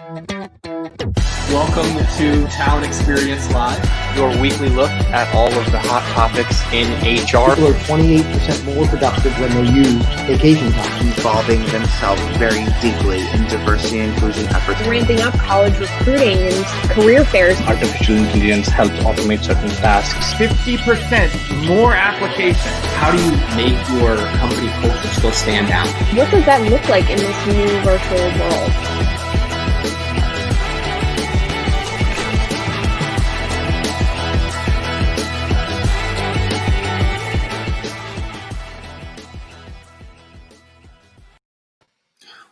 Welcome to Talent Experience Live, your weekly look at all of the hot topics in HR. People are 28% more productive when they use vacation time. Involving themselves very deeply in diversity and inclusion efforts. Ramping up college recruiting and career fairs. Artificial intelligence helps automate certain tasks. 50% more applications. How do you make your company culture still stand out? What does that look like in this new virtual world?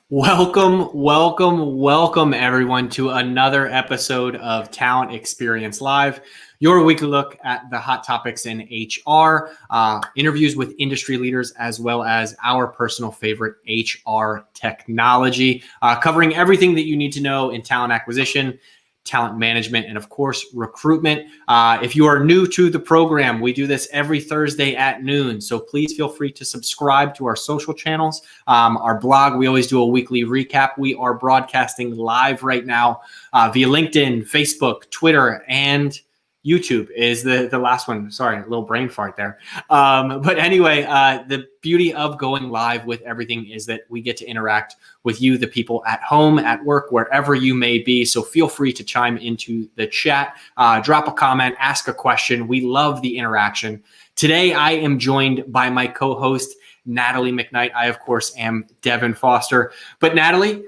Welcome everyone to another episode of Talent Experience Live, your weekly look at the hot topics in HR, interviews with industry leaders, as well as our personal favorite HR technology, covering everything that you need to know in talent acquisition, talent management, and of course, recruitment. If you are new to the program, we do this every Thursday at noon. So please feel free to subscribe to our social channels. Our blog, we always do a weekly recap. We are broadcasting live right now via LinkedIn, Facebook, Twitter, and YouTube is the last one. Sorry, a little brain fart there. But anyway, the beauty of going live with everything is that we get to interact with you, the people at home, at work, wherever you may be. So feel free to chime into the chat, drop a comment, ask a question. We love the interaction. Today, I am joined by my co-host, Natalie McKnight. I, of course, am Devin Foster. But Natalie,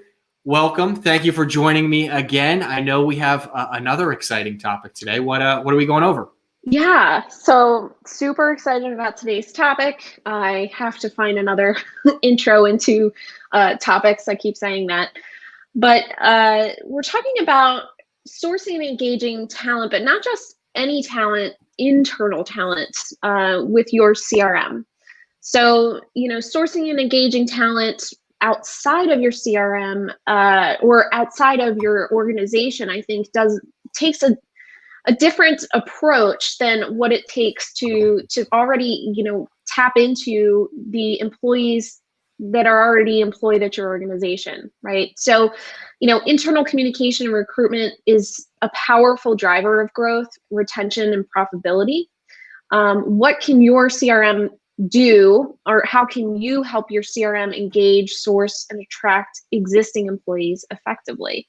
welcome. Thank you for joining me again. I know we have another exciting topic today. What are we going over? Yeah, so super excited about today's topic. I have to find another intro into topics. I keep saying that. But we're talking about sourcing and engaging talent, but not just any talent, internal talent with your CRM. So, sourcing and engaging talent outside of your CRM or outside of your organization, I think takes a different approach than what it takes to already, tap into the employees that are already employed at your organization, right? So, internal communication and recruitment is a powerful driver of growth, retention, and profitability. What can your CRM do, or how can you help your CRM engage, source, and attract existing employees effectively?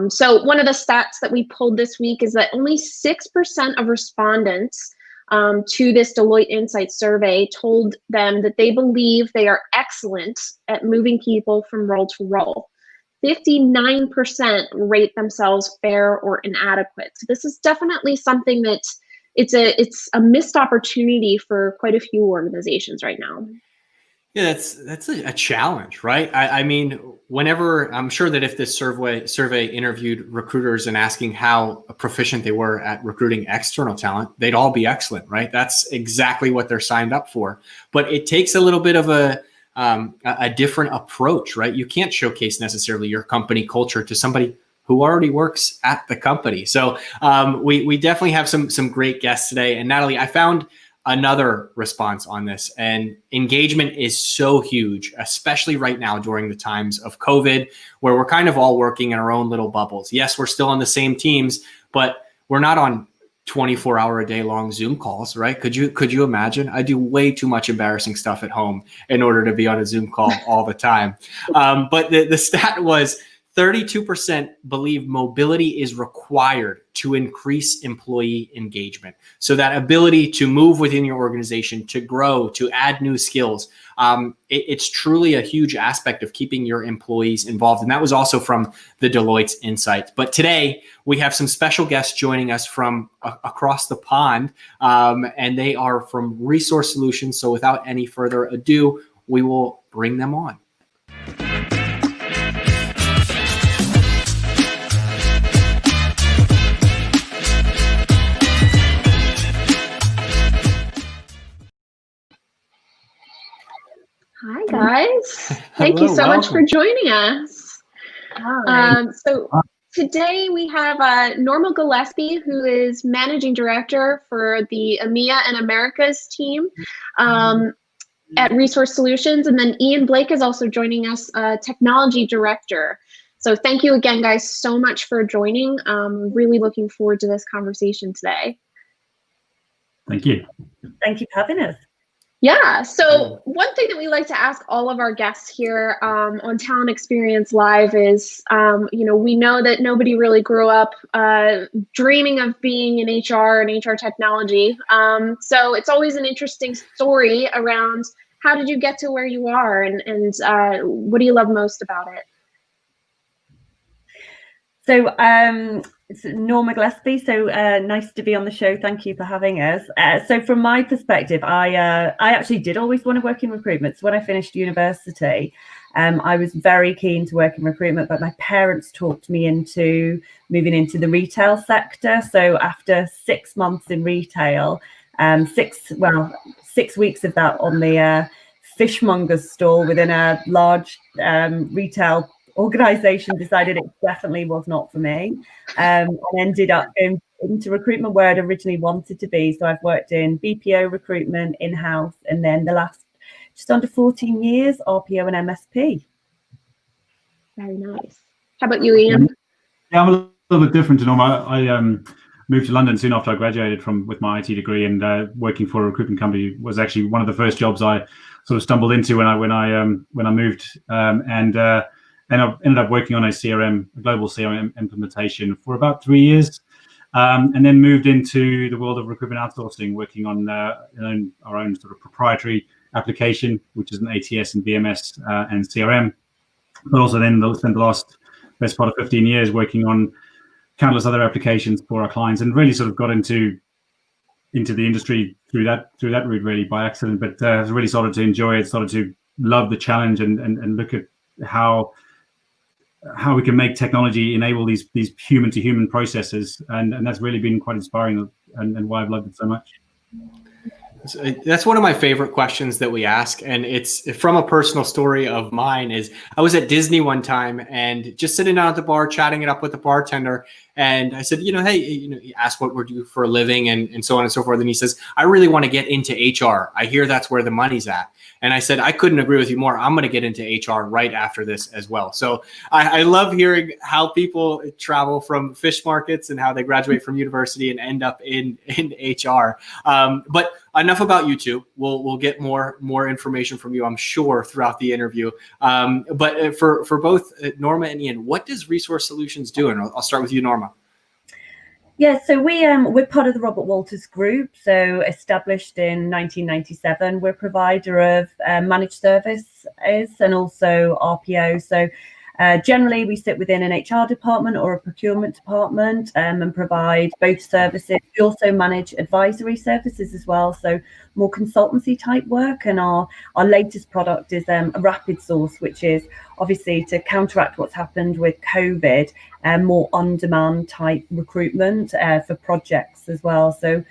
So one of the stats that we pulled this week is that only 6% of respondents to this Deloitte Insights survey told them that they believe they are excellent at moving people from role to role. 59% rate themselves fair or inadequate. So this is definitely something that it's a missed opportunity for quite a few organizations right now. Yeah, that's a challenge, right? I mean, whenever I'm sure that if this survey interviewed recruiters and asking how proficient they were at recruiting external talent, they'd all be excellent, right? That's exactly what they're signed up for. But it takes a little bit of a different approach, right? You can't showcase necessarily your company culture to somebody who already works at the company. So we definitely have some great guests today. And Natalie, I found another response on this, and engagement is so huge, especially right now during the times of COVID, where we're kind of all working in our own little bubbles. Yes, we're still on the same teams, but we're not on 24-hour-a-day long Zoom calls, right? Could you imagine? I do way too much embarrassing stuff at home in order to be on a Zoom call all the time. But the stat was 32% believe mobility is required to increase employee engagement. So that ability to move within your organization, to grow, to add new skills, it's truly a huge aspect of keeping your employees involved. And that was also from the Deloitte's Insights. But today we have some special guests joining us from across the pond, and they are from Resource Solutions. So without any further ado, we will bring them on. Hi, guys. Thank you so much for joining us. So today we have Norma Gillespie, who is Managing Director for the EMEA and Americas team at Resource Solutions. And then Ian Blake is also joining us, Technology Director. So thank you again, guys, so much for joining. Really looking forward to this conversation today. Thank you. Thank you for having us. Yeah, so one thing that we like to ask all of our guests here on Talent Experience Live is, we know that nobody really grew up dreaming of being in HR and HR technology. So it's always an interesting story around how did you get to where you are, and what do you love most about it? So it's Norma Gillespie. So nice to be on the show. Thank you for having us. So from my perspective, I actually did always want to work in recruitment. So when I finished university, I was very keen to work in recruitment, but my parents talked me into moving into the retail sector. So after 6 months in retail, 6 weeks of that on the fishmonger's stall within a large retail organization, decided it definitely was not for me, and ended up going into recruitment where I'd originally wanted to be. So I've worked in BPO recruitment, in-house, and then the last just under 14 years, RPO and MSP. Very nice. How about you, Ian? Yeah, I'm a little bit different to Norma. I moved to London soon after I graduated with my IT degree, and working for a recruitment company was actually one of the first jobs I sort of stumbled into when I moved, and I ended up working on a global CRM implementation for about 3 years, and then moved into the world of recruitment outsourcing, working on our own sort of proprietary application, which is an ATS and VMS and CRM. But also then spent the best part of 15 years working on countless other applications for our clients, and really sort of got into the industry through that route, really by accident. But really started to enjoy it, started to love the challenge, and look at how we can make technology enable these human to human processes, and that's really been quite inspiring, and why I've loved it so much. That's one of my favorite questions that we ask, and it's from a personal story of mine. Is I was at Disney one time and just sitting down at the bar, chatting it up with the bartender, and I said, hey, he asked what we do for a living and so on and so forth, and he says, I really want to get into HR. I hear that's where the money's at. And I said, I couldn't agree with you more. I'm going to get into HR right after this as well. So I love hearing how people travel from fish markets and how they graduate from university and end up in HR. But enough about you two. We'll get more information from you, I'm sure, throughout the interview. But for both Norma and Ian, what does Resource Solutions do? And I'll start with you, Norma. Yeah, so we're part of the Robert Walters Group, so established in 1997. We're a provider of managed services and also RPO. So generally, we sit within an HR department or a procurement department and provide both services. We also manage advisory services as well, so more consultancy type work. And our latest product is a rapid source, which is obviously to counteract what's happened with COVID, and more on-demand type recruitment for projects as well. So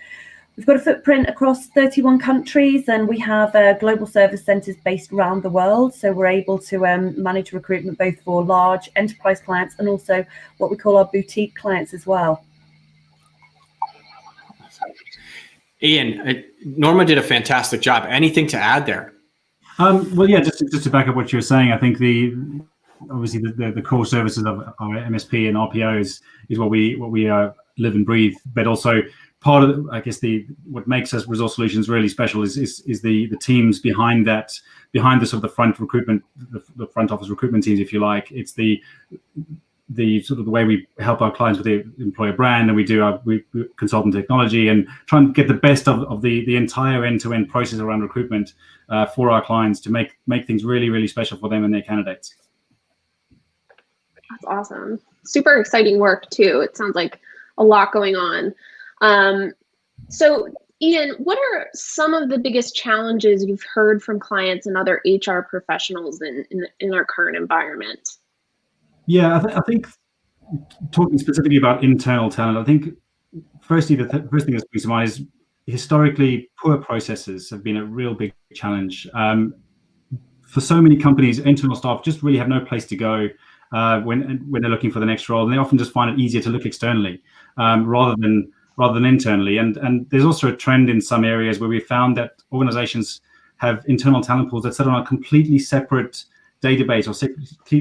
we've got a footprint across 31 countries, and we have global service centres based around the world. So we're able to manage recruitment both for large enterprise clients and also what we call our boutique clients as well. Ian, Norma did a fantastic job. Anything to add there? Well, yeah, just to back up what you were saying, I think obviously the core services of our MSP and RPO is what we live and breathe, but also part of what makes us Resource Solutions really special is the teams behind the sort of the front recruitment, the front office recruitment teams, if you like. It's the sort of the way we help our clients with the employer brand, and we consult in technology and try and get the best of the entire end-to-end process around recruitment for our clients to make things really, really special for them and their candidates. That's awesome. Super exciting work too. It sounds like a lot going on. So Ian, what are some of the biggest challenges you've heard from clients and other HR professionals in our current environment? Yeah, I think talking specifically about internal talent, I think firstly, the first thing that springs to mind is historically poor processes have been a real big challenge. For so many companies, internal staff just really have no place to go when they're looking for the next role, and they often just find it easier to look externally rather than internally. And there's also a trend in some areas where we found that organizations have internal talent pools that sit on a completely separate database or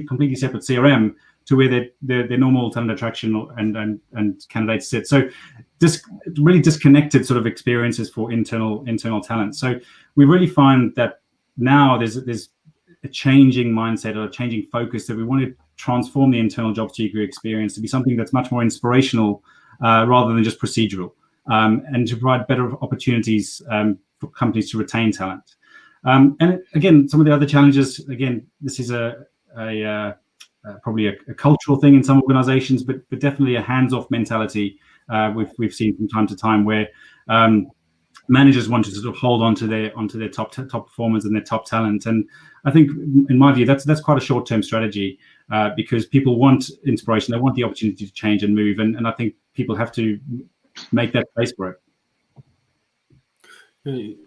completely separate CRM to where their normal talent attraction and candidates sit. So really disconnected sort of experiences for internal talent. So we really find that now there's a changing mindset or a changing focus that we want to transform the internal job seeker experience to be something that's much more inspirational rather than just procedural, and to provide better opportunities for companies to retain talent. And again, some of the other challenges, again, this is probably a cultural thing in some organizations, but definitely a hands-off mentality we've seen from time to time, where managers want to sort of hold on to their top performers and their top talent. And I think, in my view, that's quite a short-term strategy, because people want inspiration, they want the opportunity to change and move, and I think people have to make that space for it.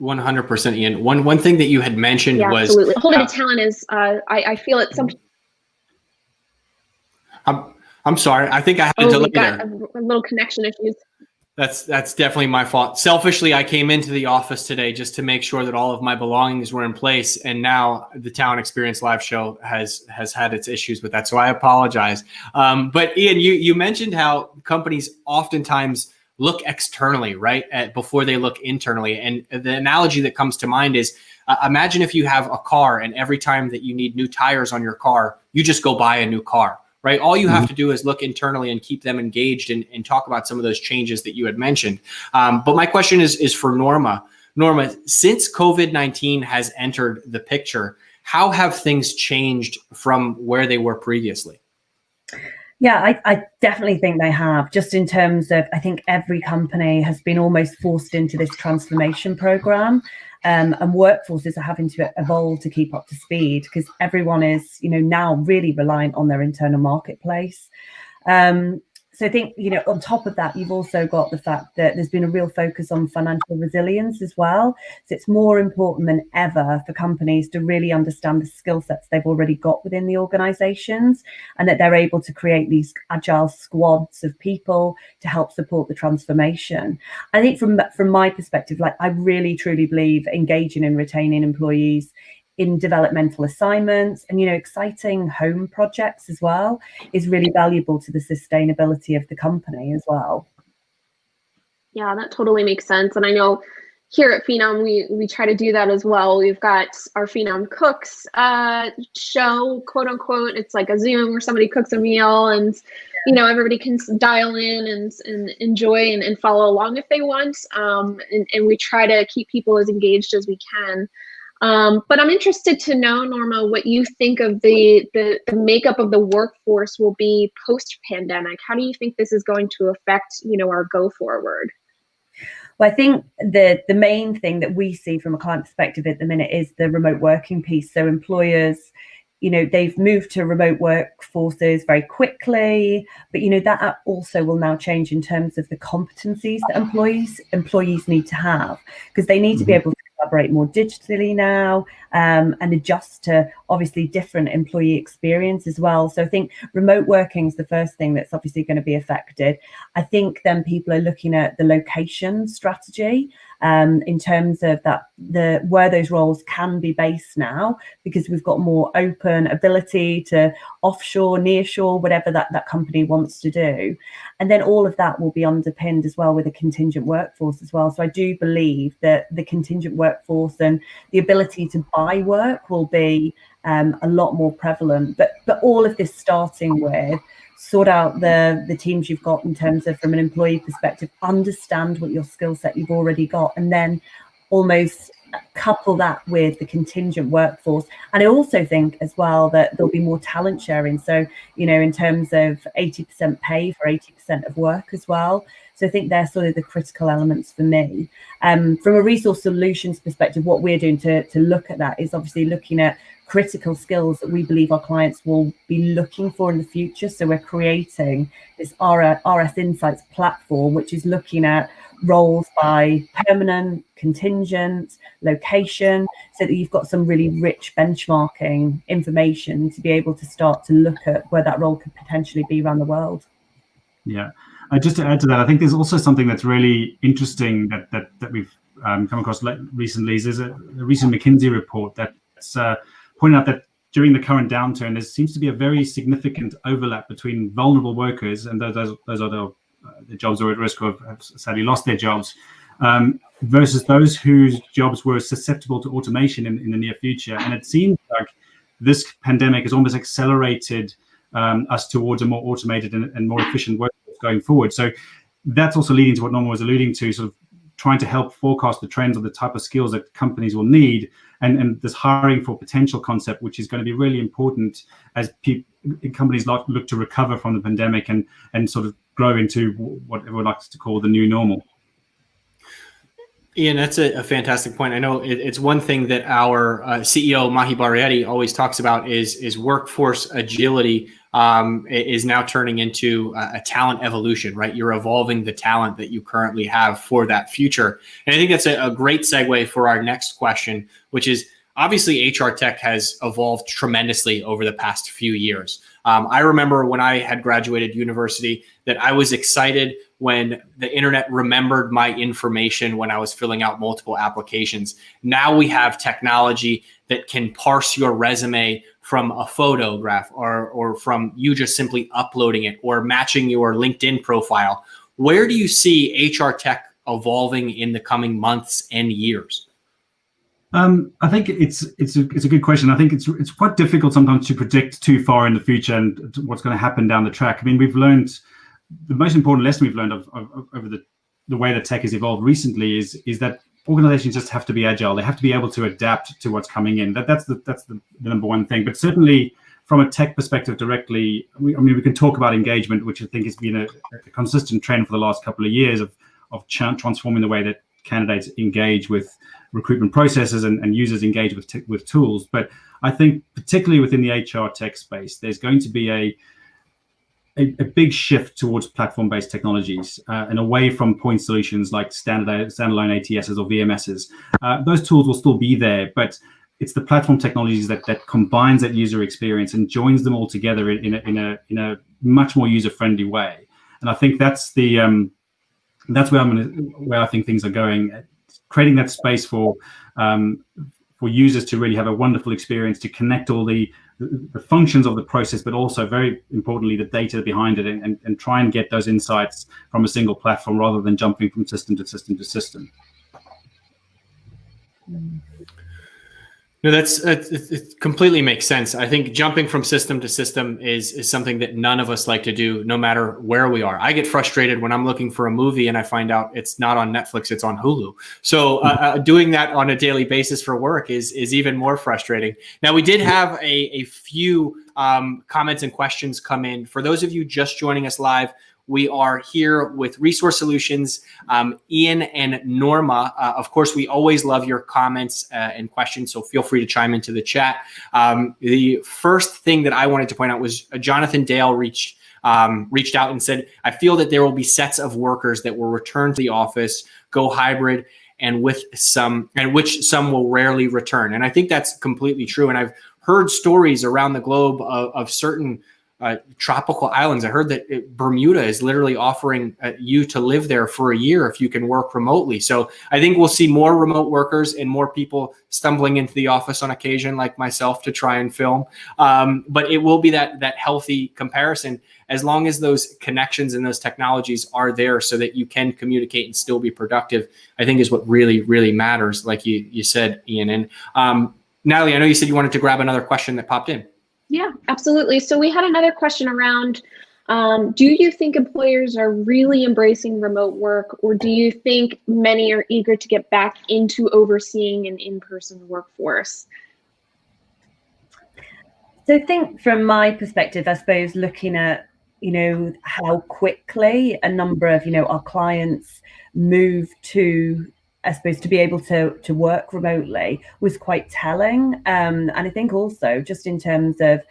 100%, Ian. One thing that you had mentioned was absolutely. Holding a talent is I feel it some. I'm sorry. I think I have a delay there. A little connection issues. That's definitely my fault. Selfishly, I came into the office today just to make sure that all of my belongings were in place, and now the Talent Experience Live show has had its issues with that. So I apologize. But Ian, you mentioned how companies oftentimes look externally, right, before they look internally. And the analogy that comes to mind is, imagine if you have a car, and every time that you need new tires on your car, you just go buy a new car. Right. All you have to do is look internally and keep them engaged and talk about some of those changes that you had mentioned. But my question is for Norma. Norma, since COVID-19 has entered the picture, how have things changed from where they were previously? Yeah, I definitely think they have. Just in terms of, I think every company has been almost forced into this transformation program. And workforces are having to evolve to keep up to speed, because everyone is, now really reliant on their internal marketplace. So I think, on top of that, you've also got the fact that there's been a real focus on financial resilience as well. So it's more important than ever for companies to really understand the skill sets they've already got within the organizations, and that they're able to create these agile squads of people to help support the transformation. I think from my perspective, I really truly believe engaging and retaining employees in developmental assignments and, exciting home projects as well is really valuable to the sustainability of the company as well. Yeah, that totally makes sense. And I know here at Phenom, we try to do that as well. We've got our Phenom Cooks show, quote unquote. It's like a Zoom where somebody cooks a meal, and everybody can dial in and enjoy and follow along if they want. And we try to keep people as engaged as we can. But I'm interested to know, Norma, what you think of the makeup of the workforce will be post-pandemic. How do you think this is going to affect, our go forward? Well, I think the main thing that we see from a client perspective at the minute is the remote working piece. So employers, they've moved to remote workforces very quickly, but that also will now change in terms of the competencies that employees need to have, because they need to be able to collaborate more digitally now, and adjust to obviously different employee experience as well. So I think remote working is the first thing that's obviously going to be affected. I think then people are looking at the location strategy in terms of where those roles can be based now, because we've got more open ability to offshore, nearshore, whatever that company wants to do. And then all of that will be underpinned as well with a contingent workforce as well. So I do believe that the contingent workforce and the ability to buy work will be a lot more prevalent. But all of this starting with sort out the teams you've got in terms of, from an employee perspective, understand what your skill set you've already got, and then almost couple that with the contingent workforce. And I also think as well that there'll be more talent sharing. So, in terms of 80% pay for 80% of work as well. So I think they're sort of the critical elements for me. From a resource solutions perspective, what we're doing to look at that is obviously looking at critical skills that we believe our clients will be looking for in the future. So we're creating this RS Insights platform, which is looking at roles by permanent, contingent, location, so that you've got some really rich benchmarking information to be able to start to look at where that role could potentially be around the world. Yeah, just to add to that, I think there's also something that's really interesting that we've come across recently. There's a recent McKinsey report that's pointing out that during the current downturn, there seems to be a very significant overlap between vulnerable workers, and those are the jobs who are at risk or have sadly lost their jobs, versus those whose jobs were susceptible to automation in the near future. And it seems like this pandemic has almost accelerated us towards a more automated and more efficient workforce going forward. So that's also leading to what Norma was alluding to, sort of trying to help forecast the trends of the type of skills that companies will need, and this hiring for potential concept, which is going to be really important as companies look to recover from the pandemic and sort of grow into what everyone likes to call the new normal. Ian, that's a fantastic point. I know it's one thing that our CEO, Mahi Barietti, always talks about is workforce agility is now turning into a talent evolution, right? You're evolving the talent that you currently have for that future. And I think that's a great segue for our next question, which is obviously HR tech has evolved tremendously over the past few years. I remember when I had graduated university that I was excited when the internet remembered my information when I was filling out multiple applications. Now we have technology that can parse your resume from a photograph or from you just simply uploading it or matching your LinkedIn profile. Where do you see HR tech evolving in the coming months and years? I think it's a good question. I think it's quite difficult sometimes to predict too far in the future and what's going to happen down the track. I mean, we've learned the most important lesson we've learned over the way that tech has evolved recently is that organizations just have to be agile. They have to be able to adapt to what's coming in. That's the number one thing. But certainly from a tech perspective directly, we can talk about engagement, which I think has been a consistent trend for the last couple of years of transforming the way that candidates engage with recruitment processes and users engage with tools. But I think particularly within the HR tech space, there's going to be a big shift towards platform-based technologies and away from point solutions like standalone ATSs or VMSs. Those tools will still be there, but it's the platform technologies that combines that user experience and joins them all together in a much more user-friendly way. And I think that's where I think things are going, creating that space for users to really have a wonderful experience, to connect all the functions of the process, but also very importantly the data behind it, and try and get those insights from a single platform rather than jumping from system to system to system. No, it completely makes sense. I think jumping from system to system is something that none of us like to do, no matter where we are. I get frustrated when I'm looking for a movie and I find out it's not on Netflix, it's on Hulu. So doing that on a daily basis for work is even more frustrating. Now, we did have a few comments and questions come in. For those of you just joining us live, we are here with Resource Solutions, Ian and Norma. Of course, we always love your comments and questions, so feel free to chime into the chat. The first thing that I wanted to point out was Jonathan Dale reached out and said, I feel that there will be sets of workers that will return to the office, go hybrid, and which some will rarely return. And I think that's completely true. And I've heard stories around the globe of certain tropical islands. I heard that Bermuda is literally offering you to live there for a year if you can work remotely. So I think we'll see more remote workers and more people stumbling into the office on occasion, like myself, to try and film. But it will be that healthy comparison, as long as those connections and those technologies are there so that you can communicate and still be productive, I think is what really, really matters, like you said, Ian. And Natalie, I know you said you wanted to grab another question that popped in. Yeah, absolutely. So we had another question around, do you think employers are really embracing remote work, or do you think many are eager to get back into overseeing an in-person workforce? So I think from my perspective, I suppose looking at, how quickly a number of, our clients move to, I suppose, to be able to work remotely was quite telling. And I think also just in terms of,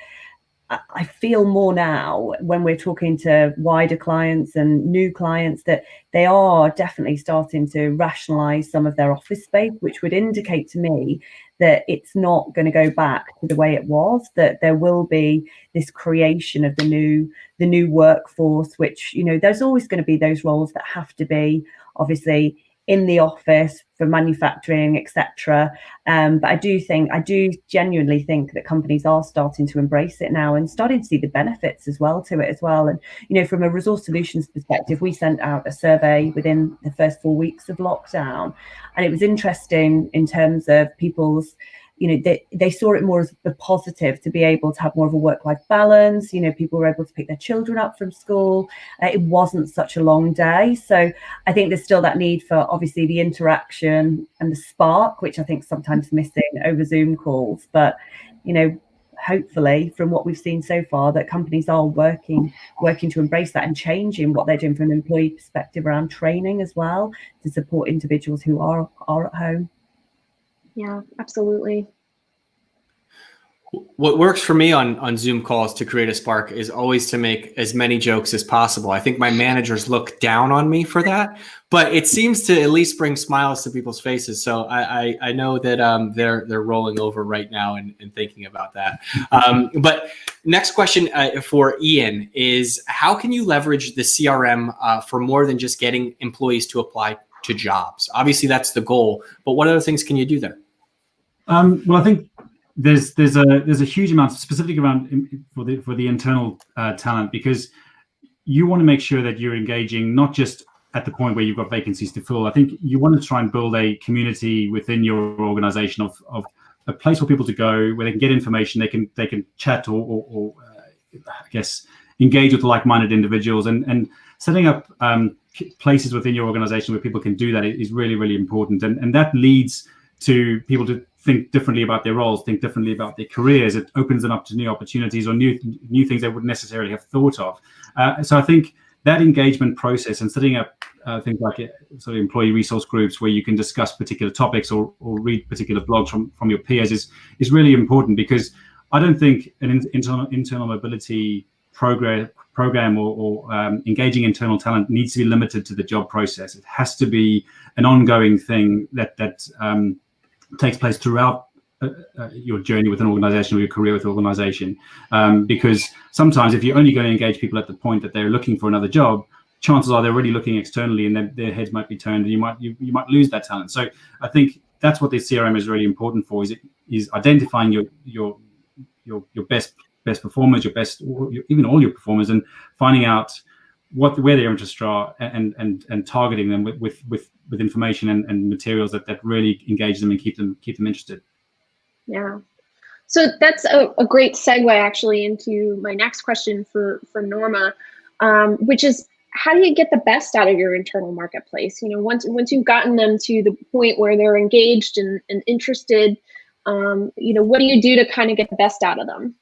I feel more now when we're talking to wider clients and new clients that they are definitely starting to rationalize some of their office space, which would indicate to me that it's not going to go back to the way it was, that there will be this creation of the new workforce, which, there's always going to be those roles that have to be obviously in the office for manufacturing, etc. But I do genuinely think that companies are starting to embrace it now and starting to see the benefits as well to it as well. And, you know, from a resource solutions perspective, we sent out a survey within the first 4 weeks of lockdown, and it was interesting in terms of people's, you know, they saw it more as a positive to be able to have more of a work-life balance. You know, people were able to pick their children up from school. It wasn't such a long day. So I think there's still that need for obviously the interaction and the spark, which I think sometimes missing over Zoom calls. But, you know, hopefully from what we've seen so far, that companies are working to embrace that and changing what they're doing from an employee perspective around training as well to support individuals who are at home. Yeah, absolutely. What works for me on Zoom calls to create a spark is always to make as many jokes as possible. I think my managers look down on me for that, but it seems to at least bring smiles to people's faces. So I know that they're rolling over right now and thinking about that. But next question for Ian is, how can you leverage the CRM for more than just getting employees to apply to jobs? Obviously, that's the goal, but what other things can you do there? Well, I think there's a huge amount specifically around for the internal talent, because you want to make sure that you're engaging not just at the point where you've got vacancies to fill. I think you want to try and build a community within your organization of a place for people to go where they can get information, they can chat or I guess engage with like-minded individuals, and setting up places within your organization where people can do that is really, really important. And that leads to people to think differently about their roles, think differently about their careers. It opens them up to new opportunities or new things they wouldn't necessarily have thought of. So I think that engagement process and setting up things like sort of employee resource groups where you can discuss particular topics or read particular blogs from your peers is really important, because I don't think an internal mobility program or engaging internal talent needs to be limited to the job process. It has to be an ongoing thing that takes place throughout your journey with an organization or your career with an organization. Because sometimes if you're only going to engage people at the point that they're looking for another job, chances are they're already looking externally and their heads might be turned and you might lose that talent. So I think that's what the CRM is really important for, is identifying your best performers, even all your performers, and finding out where their interests are and targeting them with information and materials that really engage them and keep them interested. Yeah. So that's a great segue actually into my next question for Norma, which is, how do you get the best out of your internal marketplace? You know, once you've gotten them to the point where they're engaged and interested, you know, what do you do to kind of get the best out of them?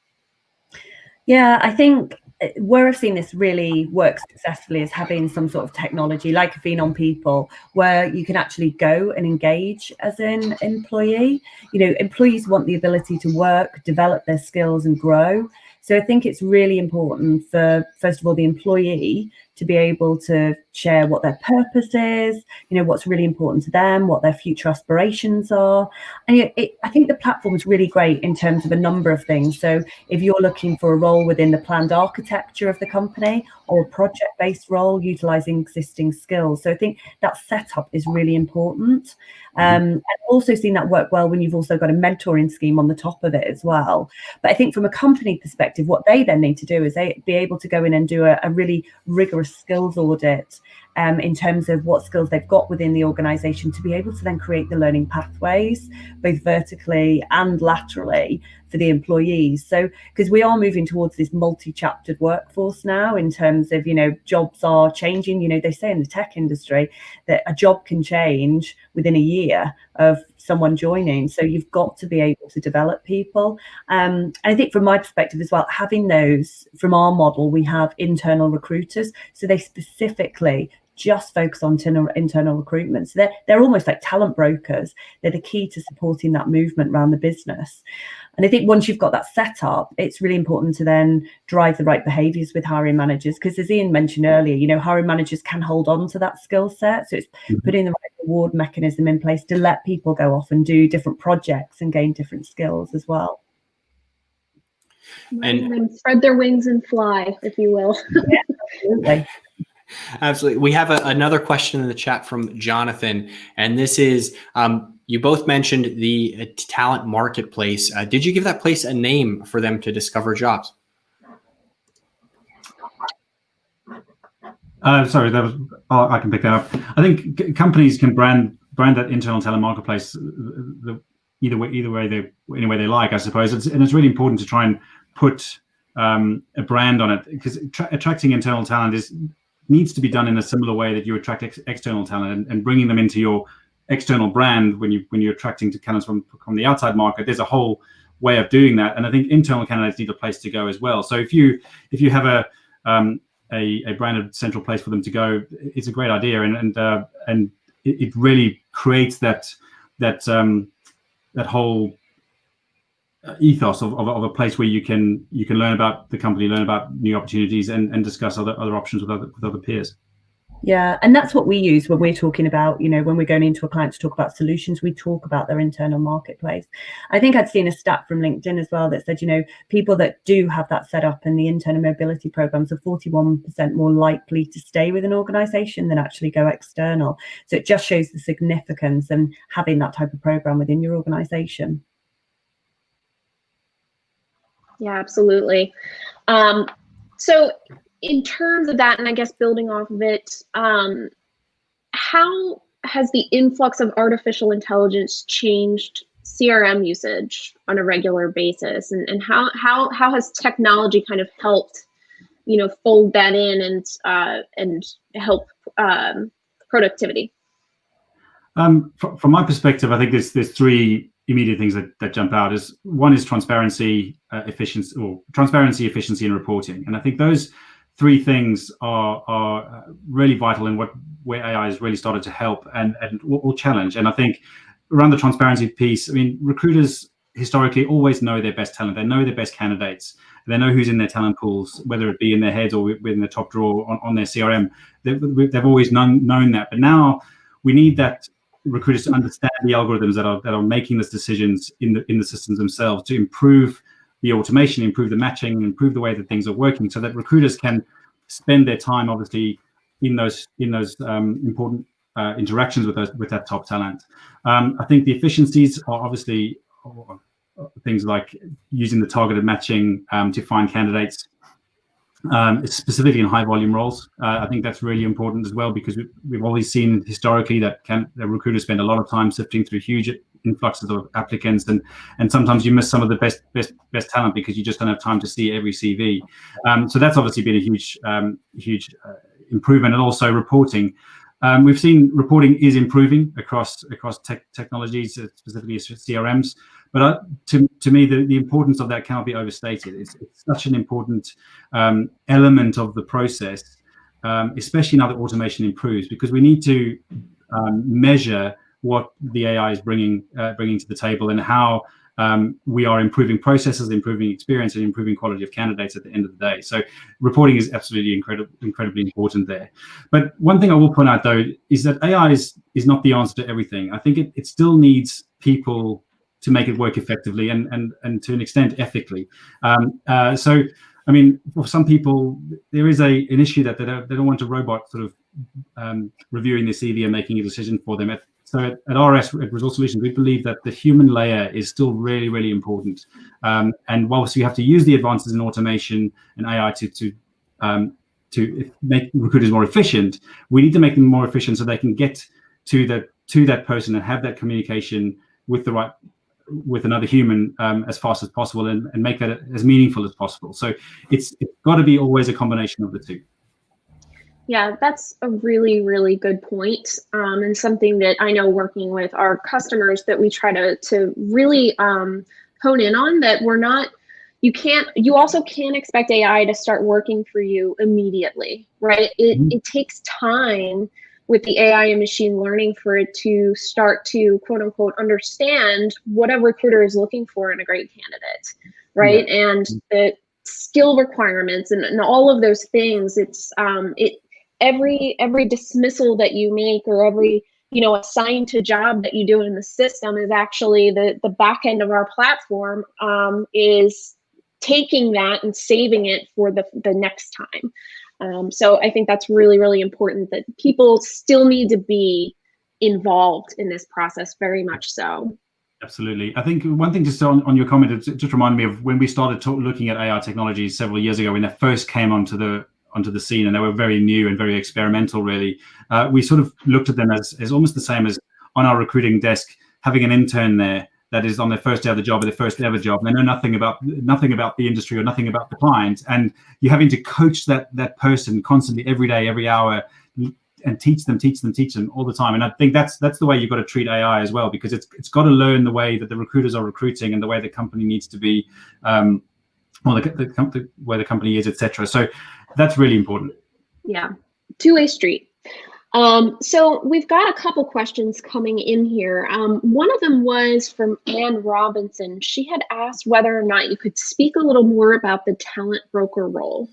Yeah, I think where I've seen this really work successfully is having some sort of technology like a Phenom People, where you can actually go and engage as an employee. You know, employees want the ability to work, develop their skills and grow. So I think it's really important for, first of all, the employee to be able to share what their purpose is, you know, what's really important to them, what their future aspirations are. And I think the platform is really great in terms of a number of things. So if you're looking for a role within the planned architecture of the company or a project-based role, utilizing existing skills. So I think that setup is really important. I've also seen that work well when you've also got a mentoring scheme on the top of it as well. But I think from a company perspective, what they then need to do is they be able to go in and do a really rigorous skills audit in terms of what skills they've got within the organization, to be able to then create the learning pathways, both vertically and laterally, for the employees. So, because we are moving towards this multi-chaptered workforce now, in terms of, you know, jobs are changing. You know, they say in the tech industry that a job can change within a year of someone joining. So you've got to be able to develop people. And I think from my perspective as well, having those, from our model, we have internal recruiters. So they specifically just focus on internal recruitment. So they're almost like talent brokers. They're the key to supporting that movement around the business. And I think once you've got that set up, it's really important to then drive the right behaviors with hiring managers, because as Ian mentioned earlier, you know, hiring managers can hold on to that skill set. So it's putting the right reward mechanism in place to let people go off and do different projects and gain different skills as well. And spread their wings and fly, if you will. Yeah, absolutely. Absolutely. We have another question in the chat from Jonathan, and this is, you both mentioned the talent marketplace. Did you give that place a name for them to discover jobs? Sorry, I can pick that up. I think companies can brand that internal talent marketplace any way they like, I suppose. And it's really important to try and put a brand on it, because attracting internal talent needs to be done in a similar way that you attract external talent, and bringing them into your external brand when you're attracting candidates from the outside market. There's a whole way of doing that, and I think internal candidates need a place to go as well. So if you have a branded central place for them to go, it's a great idea, and it really creates that whole ethos of a place where you can learn about the company, learn about new opportunities, and discuss other options with other peers. Yeah, and that's what we use when we're talking about, when we're going into a client to talk about solutions, we talk about their internal marketplace. I think I'd seen a stat from LinkedIn as well that said, people that do have that set up in the internal mobility programs are 41% more likely to stay with an organization than actually go external. So it just shows the significance and having that type of program within your organization. Yeah, absolutely. So in terms of that, and I guess building off of it, how has the influx of artificial intelligence changed CRM usage on a regular basis, and how has technology kind of helped, fold that in and help productivity? From my perspective, I think there's three immediate things that jump out. One is transparency, efficiency, efficiency, and reporting. And I think those three things are really vital in where AI has really started to help and will challenge. And I think around the transparency piece, recruiters historically always know their best talent. They know their best candidates. They know who's in their talent pools, whether it be in their heads or within the top drawer on their CRM. They've always known that. But now we need that recruiters to understand the algorithms that are making these decisions in the systems themselves, to improve the automation, improve the matching, improve the way that things are working, so that recruiters can spend their time obviously in those important interactions with that top talent. I think the efficiencies are obviously things like using the targeted matching to find candidates, specifically in high volume roles. I think that's really important as well, because we've always seen historically that recruiters spend a lot of time sifting through huge influxes of applicants, and sometimes you miss some of the best talent because you just don't have time to see every CV. So that's obviously been a huge improvement. And also reporting. We've seen reporting is improving across technologies, specifically CRMs. But to me, the importance of that cannot be overstated. It's such an important element of the process, especially now that automation improves, because we need to measure what the AI is bringing to the table, and how we are improving processes, improving experience, and improving quality of candidates at the end of the day. So reporting is absolutely incredibly important there. But one thing I will point out, though, is that AI is not the answer to everything. I think it still needs people to make it work effectively and to an extent ethically. So, for some people, there is an issue that they don't want a robot sort of reviewing the CV and making a decision for them. So at RS, at Resource Solutions, we believe that the human layer is still really, really important. And whilst you have to use the advances in automation and AI to make recruiters more efficient, we need to make them more efficient so they can get to that person and have that communication with another human as fast as possible, and make that as meaningful as possible. So it's got to be always a combination of the two. Yeah, that's a really, really good point, and something that I know working with our customers that we try to really hone in on, that you also can't expect AI to start working for you immediately, right? It takes time with the AI and machine learning for it to start to quote unquote understand what a recruiter is looking for in a great candidate, right? Yeah. And the skill requirements and all of those things. It's every dismissal that you make, or every assigned to job that you do in the system, is actually the back end of our platform is taking that and saving it for the next time. So I think that's really, really important that people still need to be involved in this process, very much so. Absolutely. I think one thing just on your comment, it just reminded me of when we started looking at AI technologies several years ago, when they first came onto the scene, and they were very new and very experimental, really. We sort of looked at them as almost the same as on our recruiting desk, having an intern there that is on their first day of the job or their first ever job. They know nothing about the industry or nothing about the client. And you're having to coach that person constantly, every day, every hour, and teach them all the time. And I think that's the way you've got to treat AI as well, because it's got to learn the way that the recruiters are recruiting and the way the company needs to be, where the company is, etc. So that's really important. Yeah, two-way street. So we've got a couple questions coming in here. One of them was from Ann Robinson. She had asked whether or not you could speak a little more about the talent broker role.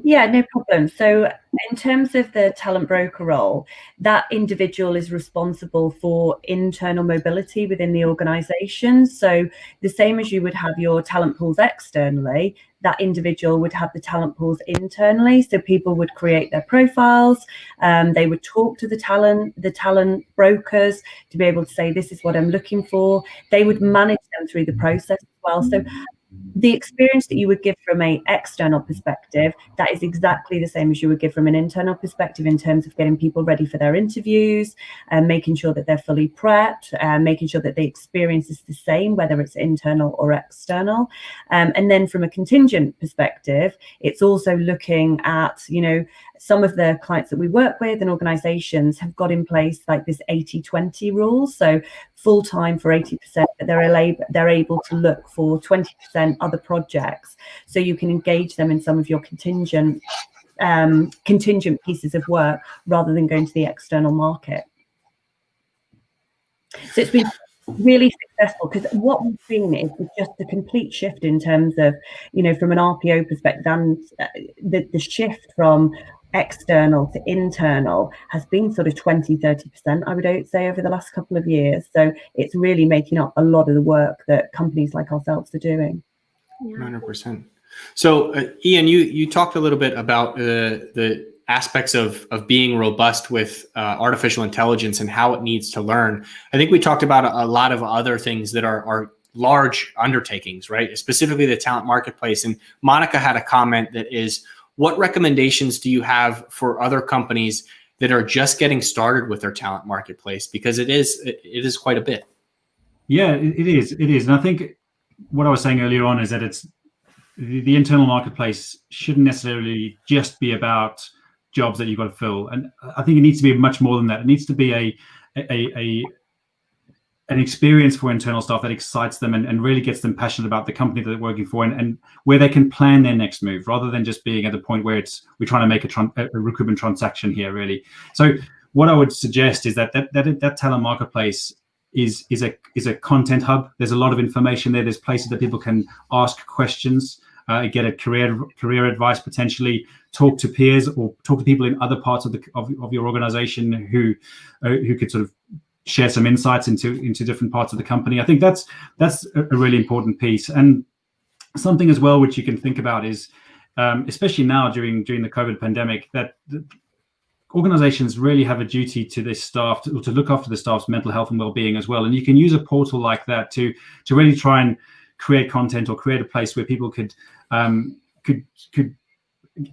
Yeah, no problem. So in terms of the talent broker role, that individual is responsible for internal mobility within the organization. So the same as you would have your talent pools externally, that individual would have the talent pools internally. So people would create their profiles, they would talk to the talent brokers to be able to say, this is what I'm looking for. They would manage them through the process as well. So the experience that you would give from an external perspective, that is exactly the same as you would give from an internal perspective, in terms of getting people ready for their interviews, and making sure that they're fully prepped, making sure that the experience is the same, whether it's internal or external. And then from a contingent perspective, it's also looking at, some of the clients that we work with and organizations have got in place like this 80-20 rule. So full time for 80%, but they're able to look for 20% other projects. So you can engage them in some of your contingent pieces of work rather than going to the external market. So it's been really successful, because what we've seen is just a complete shift in terms of, from an RPO perspective, and the shift from external to internal has been sort of 20-30%, I would say, over the last couple of years. So it's really making up a lot of the work that companies like ourselves are doing. 100%. So Ian, you talked a little bit about the aspects of being robust with artificial intelligence and how it needs to learn. I think we talked about a lot of other things that are large undertakings, right? Specifically the talent marketplace. And Monica had a comment that is, what recommendations do you have for other companies that are just getting started with their talent marketplace? Because it is quite a bit. Yeah, it is. And I think what I was saying earlier on is that it's the internal marketplace shouldn't necessarily just be about jobs that you've got to fill. And I think it needs to be much more than that. It needs to be an experience for internal staff that excites them and really gets them passionate about the company that they're working for, and where they can plan their next move, rather than just being at the point where we're trying to make a recruitment transaction here, really. So what I would suggest is that talent marketplace is a content hub. There's a lot of information there. There's places that people can ask questions, get a career advice, potentially talk to peers or talk to people in other parts of your organization who could sort of share some insights into different parts of the company. I think that's a really important piece. And something as well which you can think about is, especially now during the COVID pandemic, that organizations really have a duty to their staff to look after the staff's mental health and well-being as well. And you can use a portal like that to really try and create content, or create a place where people could I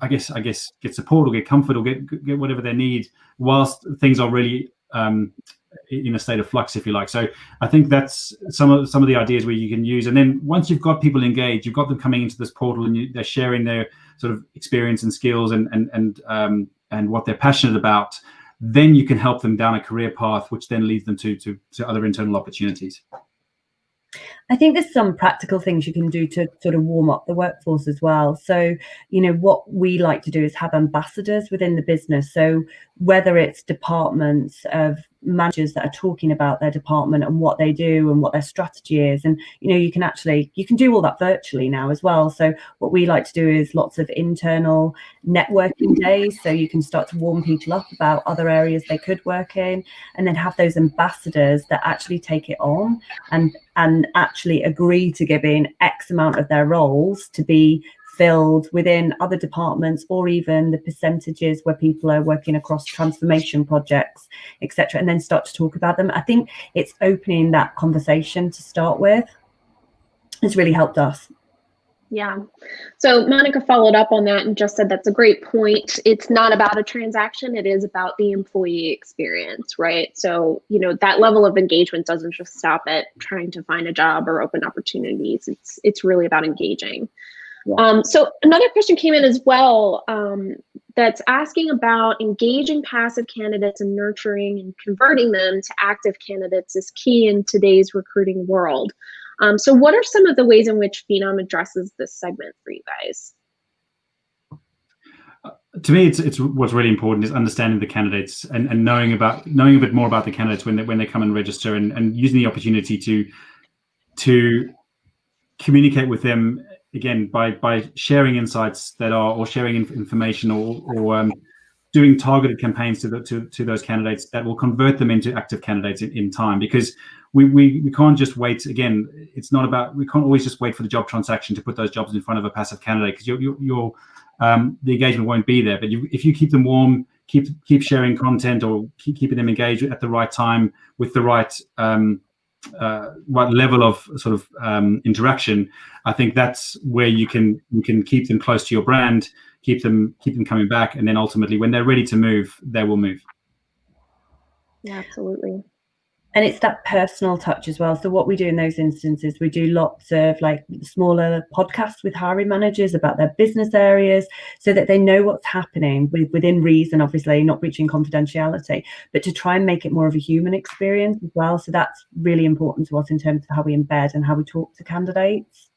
guess get support or get comfort or get whatever they need whilst things are really in a state of flux, if you like. So I think that's some of the ideas where you can use. And then once you've got people engaged, you've got them coming into this portal, and they're sharing their sort of experience and skills and what they're passionate about, then you can help them down a career path, which then leads them to other internal opportunities. I think there's some practical things you can do to sort of warm up the workforce as well. So, what we like to do is have ambassadors within the business. So whether it's departments of managers that are talking about their department and what they do and what their strategy is, and you can do all that virtually now as well. So what we like to do is lots of internal networking days, so you can start to warm people up about other areas they could work in, and then have those ambassadors that actually take it on and actually agree to giving X amount of their roles to be filled within other departments, or even the percentages where people are working across transformation projects, etc., and then start to talk about them. I think it's opening that conversation to start with. It's really helped us. Yeah. So Monica followed up on that and just said that's a great point. It's not about a transaction. It is about the employee experience, right? So, that level of engagement doesn't just stop at trying to find a job or open opportunities. It's really about engaging. Yeah. So another question came in as well, that's asking about engaging passive candidates and nurturing and converting them to active candidates is key in today's recruiting world. So what are some of the ways in which Phenom addresses this segment for you guys? To me, it's what's really important is understanding the candidates and knowing a bit more about the candidates when they come and register, and using the opportunity to communicate with them again by sharing insights or sharing information or doing targeted campaigns to those candidates that will convert them into active candidates in time, because we can't just wait. Again, it's not about, we can't always just wait for the job transaction to put those jobs in front of a passive candidate, because your the engagement won't be there. But if you keep them warm, keep sharing content, or keeping them engaged at the right time with the right level of sort of interaction, I think that's where you can keep them close to your brand, keep them coming back, and then ultimately when they're ready to move, they will move. Yeah, absolutely. And it's that personal touch as well. So what we do in those instances, we do lots of like smaller podcasts with hiring managers about their business areas, so that they know what's happening within reason, obviously not breaching confidentiality, but to try and make it more of a human experience as well. So that's really important to us in terms of how we embed and how we talk to candidates.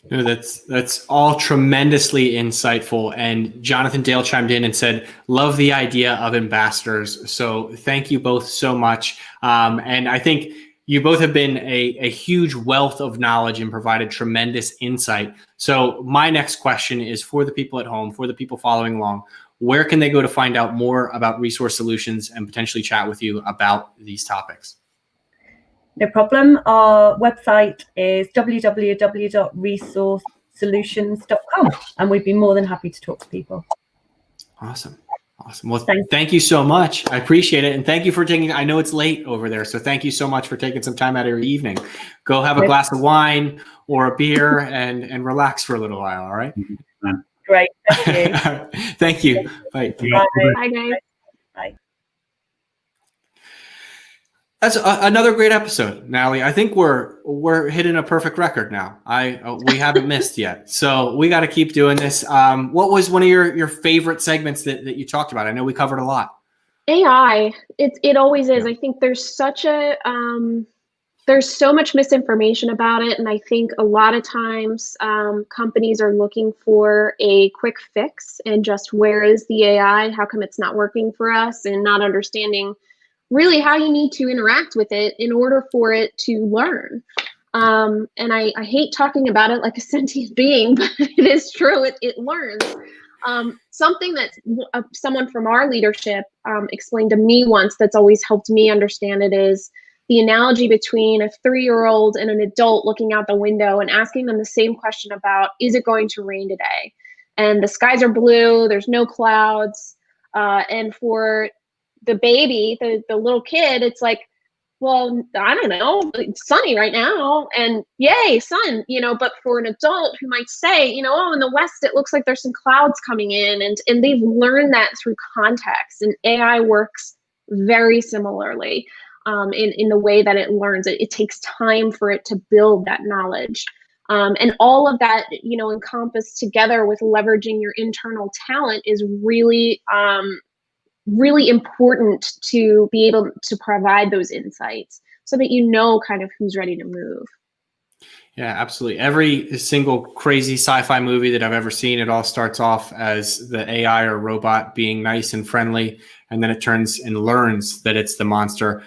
No, that's all tremendously insightful. And Jonathan Dale chimed in and said, love the idea of ambassadors. So thank you both so much. And I think you both have been a huge wealth of knowledge and provided tremendous insight. So my next question is for the people at home, for the people following along. Where can they go to find out more about Resource Solutions and potentially chat with you about these topics? No problem. Our website is www.resourcesolutions.com, and we'd be more than happy to talk to people. Awesome. Well, thank you so much. I appreciate it. And thank you for taking, I know it's late over there, so thank you so much for taking some time out of your evening. Go have a glass of wine or a beer and relax for a little while. All right. Great. Thank you. Thank you. Bye. Bye. Bye, guys. Bye. That's another great episode, Natalie. I think we're hitting a perfect record now. We haven't missed yet, so we got to keep doing this. What was one of your favorite segments that you talked about? I know we covered a lot. AI, it always is. Yeah. I think there's so much misinformation about it, and I think a lot of times companies are looking for a quick fix and just, where is the AI? How come it's not working for us? And not understanding really how you need to interact with it in order for it to learn. And I hate talking about it like a sentient being, but it is true. It learns. Something that someone from our leadership explained to me once that's always helped me understand it is the analogy between a 3-year-old and an adult looking out the window and asking them the same question about, is it going to rain today? And the skies are blue, there's no clouds. And for the baby, the little kid, it's like, well, I don't know, it's sunny right now, and yay, sun, but for an adult who might say, oh, in the west, it looks like there's some clouds coming in, and they've learned that through context, and AI works very similarly in the way that it learns. It takes time for it to build that knowledge. And all of that, encompassed together with leveraging your internal talent is really, really important to be able to provide those insights so that kind of who's ready to move. Yeah, absolutely. Every single crazy sci-fi movie that I've ever seen, it all starts off as the AI or robot being nice and friendly, and then it turns and learns that it's the monster.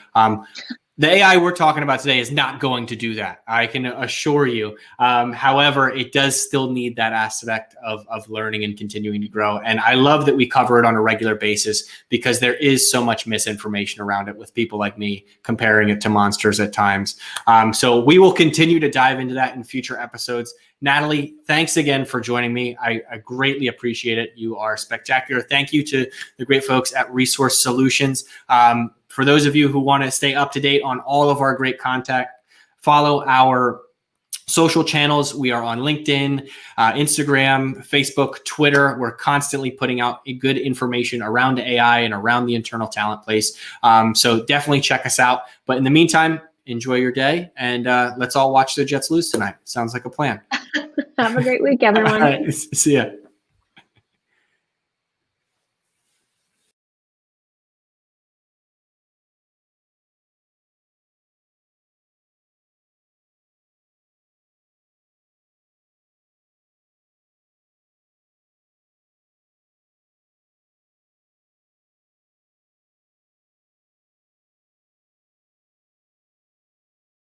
The AI we're talking about today is not going to do that. I can assure you. However, it does still need that aspect of learning and continuing to grow. And I love that we cover it on a regular basis because there is so much misinformation around it with people like me comparing it to monsters at times. So we will continue to dive into that in future episodes. Natalie, thanks again for joining me. I greatly appreciate it. You are spectacular. Thank you to the great folks at Resource Solutions. For those of you who want to stay up to date on all of our great content, follow our social channels. We are on LinkedIn, Instagram, Facebook, Twitter. We're constantly putting out good information around AI and around the internal talent place. So definitely check us out. But in the meantime, enjoy your day, and let's all watch the Jets lose tonight. Sounds like a plan. Have a great week, everyone. All right. See ya.